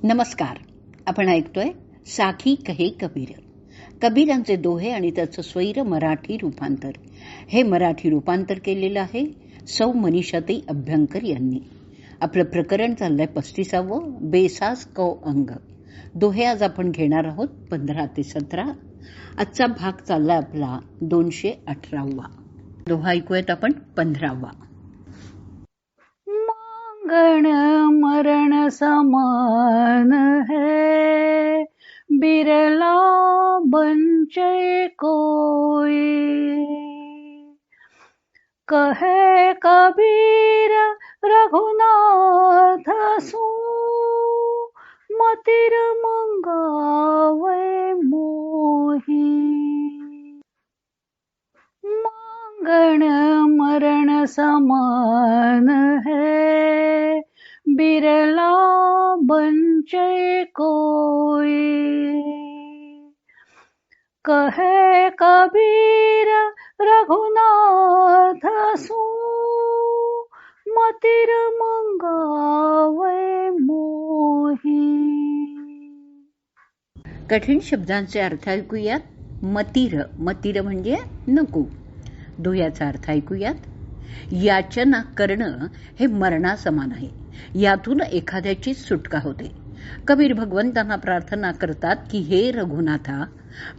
नमस्कार. आपण ऐकतोय साखी कहे कबीर. कबीरांचे दोहे आणि त्याचं स्वैर मराठी रूपांतर. हे मराठी रूपांतर केलेलं आहे सौ मनीषाताई अभ्यंकर यांनी. आपलं प्रकरण चाललंय 35वं, बेसास कौ अंग. दोहे आज आपण घेणार आहोत 15 ते 17. आजचा भाग चाललाय आपला 218वा. दोहा ऐकूयात आपण 15वा. गण मरण समान है, बिरला बंचे कोई. कहे कबीर रघुनाथ सु, मतिर मंगावे मोही. मांगण मरण समान है, बिरला बंचे कोई. कहे कबीर रघुनाथ सु, मतिर मंगावे मोही. कठीण शब्दांचे अर्थ ऐकूयात. मतीर, मतीर म्हणजे नको. दोह्याचा अर्थ ऐकूयात. याचना करणं हे मरणासमान आहे. यातून एखाद्याची सुटका होते. कबीर भगवंतांना प्रार्थना करतात की हे रघुनाथा,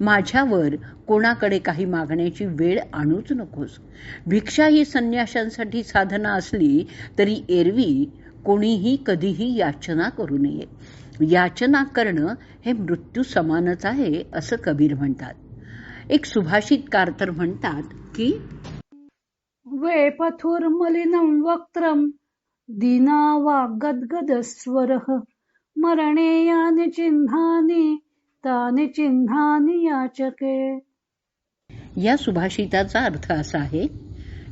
माझ्यावर कोणाकडे काही मागण्याची वेळ आणूच नकोस. भिक्षा ही संन्याशांसाठी साधना असली तरी एरवी कोणीही कधीही याचना करू नये. याचना करणं हे मृत्यू समानच आहे असं कबीर म्हणतात. एक सुभाषितकार तर म्हणतात की वेपथुर मलिनं वक्त्रं दीनावा गद्गद स्वरः, मरणे यानि चिन्हानि तानि चिन्हानि याचके. या सुभाषिताचा अर्थ असा आहे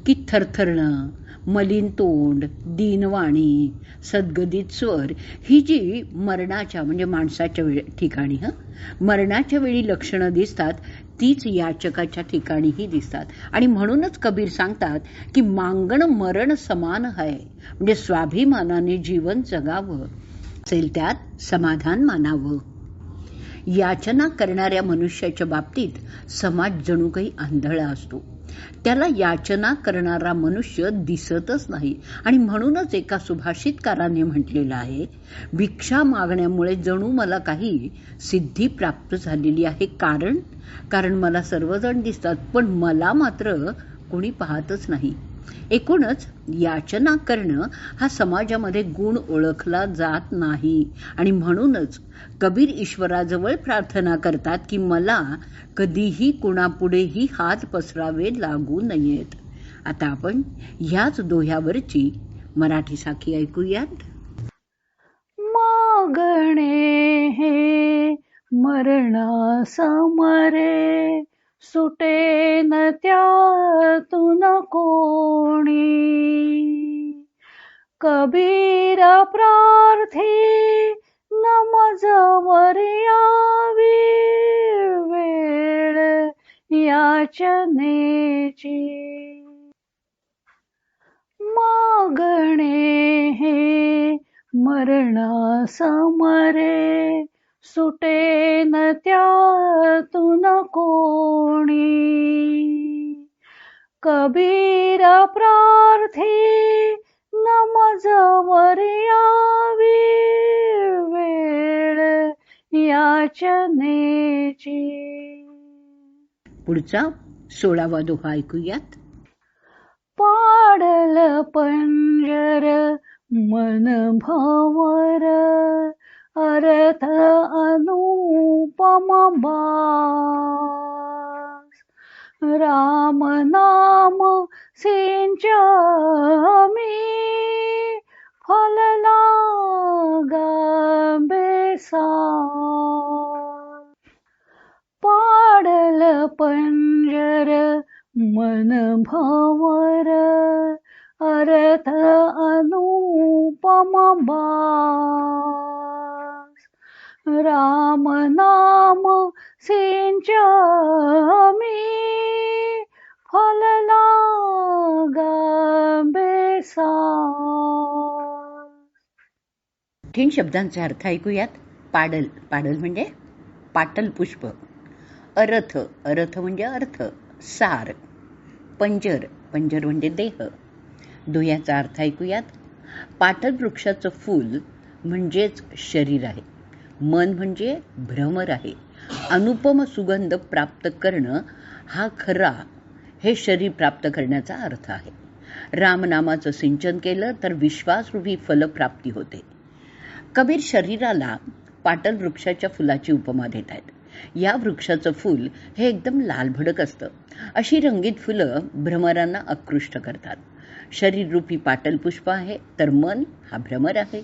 की थरथरणं, मलिन तोंड, दीनवाणी, सद्गदित स्वर ही जी मरणाच्या म्हणजे माणसाच्या ठिकाणी मरणाच्या वेळी लक्षणं दिसतात तीच याचकाच्या ठिकाणीही दिसतात. आणि म्हणूनच कबीर सांगतात की मांगण मरण समान आहे, म्हणजे स्वाभिमानाने जीवन जगावं, असेल त्यात समाधान मानावं. याचना करणाऱ्या मनुष्याच्या बाबतीत समाज जणू काही आंधळा असतो. त्याला याचना करणारा मनुष्य दिसतच नाही. आणि म्हणूनच एका सुभाषितकाराने म्हटलेलं आहे, भिक्षा मागण्यामुळे जणू मला काही सिद्धी प्राप्त झालेली आहे. कारण मला सर्वजण दिसतात पण मला मात्र कोणी पाहतच नाही. एकूणच याचना करणं हा समाजामध्ये गुण ओळखला जात नाही. आणि म्हणूनच कबीर ईश्वराजवळ प्रार्थना करतात की मला कधीही कुणापुढेही हात पसरावे लागू नयेत. आता आपण ह्याच दोह्यावरची मराठी साखी ऐकूयात. मागणे हे मरणा समरे, सुटे न त्यातून कोणी. कबीर प्रार्थी न मजवर यावी, वेळ याचनेची. मागणे हे मरणा समरे, सुटे न त्यातून कोणी. कबीर प्रार्थी न मजवर यावी, वेळ याचनेची. पुढचा 16वा दोहा ऐकूयात. पाडल पंजर मन भंवर, अर्थ अनुपम बास. राम नाम सिंचामी, फल लागा बेसास. पाडल पंजर मन भंवर, अर्थ अनुपम बास. राम नाम सिंचामी, फल लागा बेसास. कठीण शब्दांचे अर्थ ऐकूयात. पाडल, पाडल म्हणजे पाटल पुष्प. अरथ, अरथ म्हणजे अर्थ, सार. पंजर, पंजर म्हणजे देह. दुह्याचा अर्थ ऐकूयात. पाटल वृक्षाचं फूल म्हणजेच शरीर आहे. मन म्हणजे भ्रमर आहे. अनुपम सुगंध प्राप्त करणं हा खरा हे शरीर प्राप्त करण्याचा अर्थ आहे. रामनामाचं सिंचन केलं तर विश्वासरूपी फलप्राप्ती होते. कबीर शरीराला पाटल वृक्षाच्या फुलाची उपमा देत आहेत. या वृक्षाचं फूल हे एकदम लालभडक असतं. अशी रंगीत फुलं भ्रमरांना आकृष्ट करतात. शरीररूपी पाटल पुष्प आहे, तर मन हा भ्रमर आहे.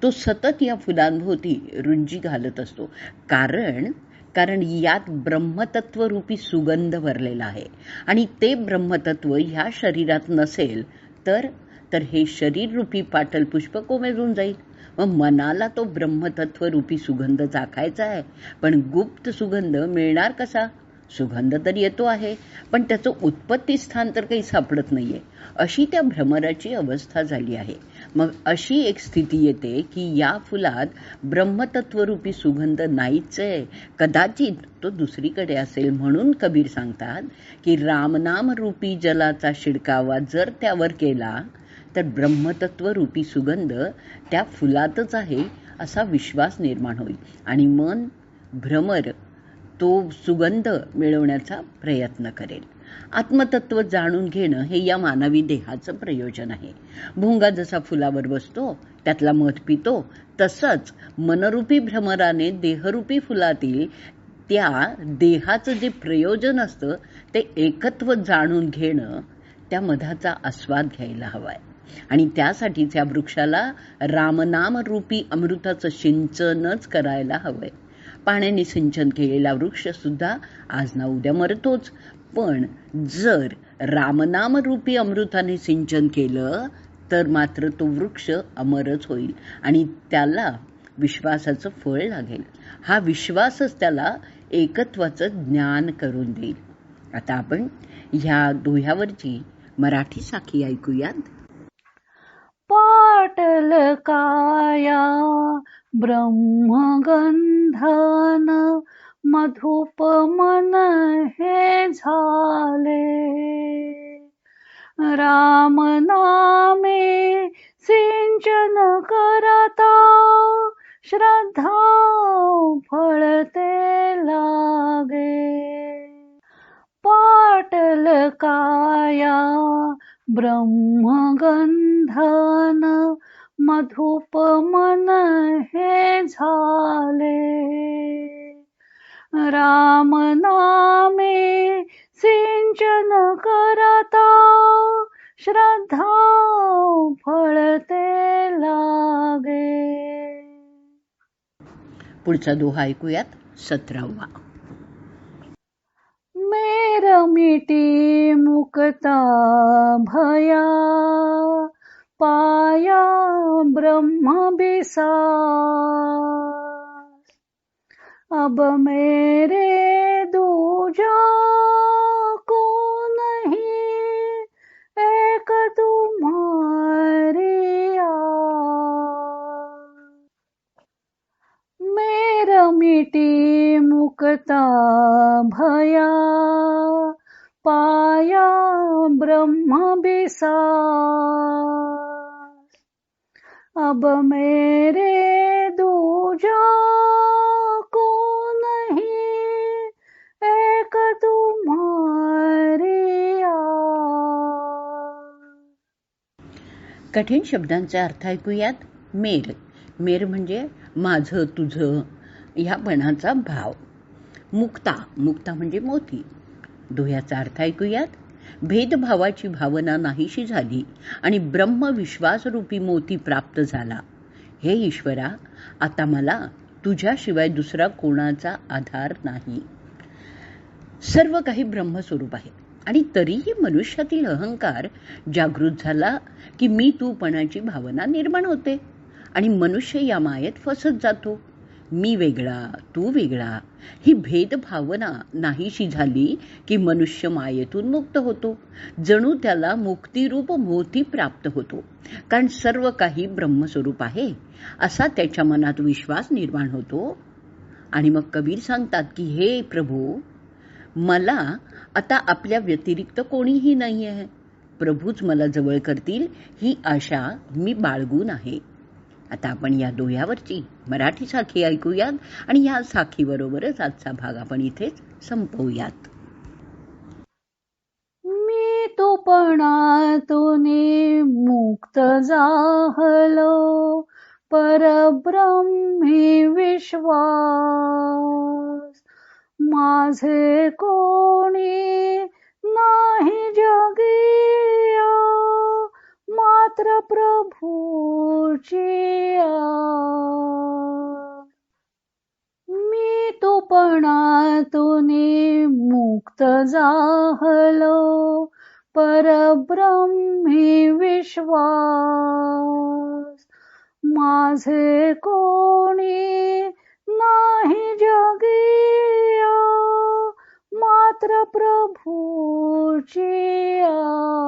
तो सतत या फुलांभोवती रुंजी घालत असतो, कारण यात ब्रह्मतत्वरूपी सुगंध भरलेला आहे. आणि ते ब्रह्मतत्व ह्या शरीरात नसेल तर हे शरीररूपी पाटल पुष्प कोमेजून जाईल. मग मनाला तो ब्रह्मतत्वरूपी सुगंध चाखायचा आहे, पण गुप्त सुगंध मिळणार कसा? सुगंध तर येतो आहे, पण त्याचं उत्पत्ती स्थान तर काही सापडत नाहीये. अशी त्या भ्रमराची अवस्था झाली आहे. मग अशी एक स्थिती येते की या फुलात ब्रह्मतत्वरूपी सुगंध नाहीच आहे, कदाचित तो दुसरीकडे असेल. म्हणून कबीर सांगतात की रामनाम रूपी जलाचा शिडकावा जर त्यावर केला तर ब्रह्मतत्वरूपी सुगंध त्या फुलातच आहे असा विश्वास निर्माण होईल आणि मन भ्रमर तो सुगंध मिळवण्याचा प्रयत्न करेल. आत्मतत्व जाणून घेणं हे या मानवी देहाचं प्रयोजन आहे. भुंगा जसा फुलावर बसतो, त्यातला मध पितो, तसंच मनरूपी भ्रमराने देहरूपी फुलातील त्या देहाचं जे प्रयोजन असतं ते एकत्व जाणून घेणं, त्या मधाचा आस्वाद घ्यायला हवाय. आणि त्यासाठी त्या वृक्षाला रामनाम रूपी अमृताचं सिंचनच करायला हवंय. पाण्याने सिंचन केलेला वृक्ष सुद्धा आज ना उद्या मरतोच, पण जर रामनाम रूपी अमृताने सिंचन केलं तर मात्र तो वृक्ष अमरच होईल आणि त्याला विश्वासाचं फळ लागेल. हा विश्वासच त्याला एकत्वाचं ज्ञान करून देईल. आता आपण ह्या दोह्यावरची मराठी साखी ऐकूयात. पाटल काया ब्रह्मगंधन मधुप मन हे झाले. राम नामे सिंचन करता श्रद्धा फळते लागे. पाटल काया ब्रह्मगंधन मधुप मन हे झाले. राम नामे सिंचन करता श्रद्धा फळते लागे. पुढचा दोहा ऐकूयात, 17वा. मेर मिटी मुक्ता भया पाया ब्रह्म बिसास. अब मेरे दूजा को नहीं एक तुम्हारी आस. मेरा मिटी मुक्ता भया पाया ब्रह्म बिसास. अब मेरे दूजा को नहीं एक तुम्हारी आस. कठीण शब्दांचे अर्थ ऐकूयात. मेर, मेर म्हणजे माझं तुझं ह्या पणाचा भाव. मुक्ता, मुक्ता म्हणजे मोती. दोह्याचा अर्थ ऐकूयात. भेदभावाची भावना नाहीशी झाली आणि ब्रह्मविश्वासरूपी मोती प्राप्त झाला. हे ईश्वरा, आता मला तुझ्याशिवाय दुसरा कोणाचा आधार नाही. सर्व काही ब्रह्मस्वरूप आहे आणि तरीही मनुष्यातील अहंकार जागृत झाला की मी तूपणाची भावना निर्माण होते आणि मनुष्य या मायेत फसत जातो. मी वेगळा तू वेगळा ही भेदभावना नाहीशी झाली की मनुष्य मायेतून मुक्त होतो. जणू त्याला मुक्तिरूप मोती प्राप्त होतो, कारण सर्व काही ब्रह्मस्वरूप आहे असा त्याच्या मनात विश्वास निर्माण होतो. आणि मग कबीर सांगतात की हे प्रभू, मला आता आपल्या व्यतिरिक्त कोणीही नाही आहे. प्रभूच मला जवळ करतील ही आशा मी बाळगून आहे. आता आपण या दोह्यावरची मराठी साखी ऐकूयात आणि या साखीबरोबरच आजचा भाग आपण इथेच संपवूयात. मी तोपणातून मुक्त झालो, परब्रह्मी विश्वास. माझे कोणी नाही जगिया, मात्र प्रभूची आस. मी तोपणातून मुक्त झालो, परब्रह्मी विश्वास. माझे कोणी नाही जगिया, मात्र प्रभूची आस.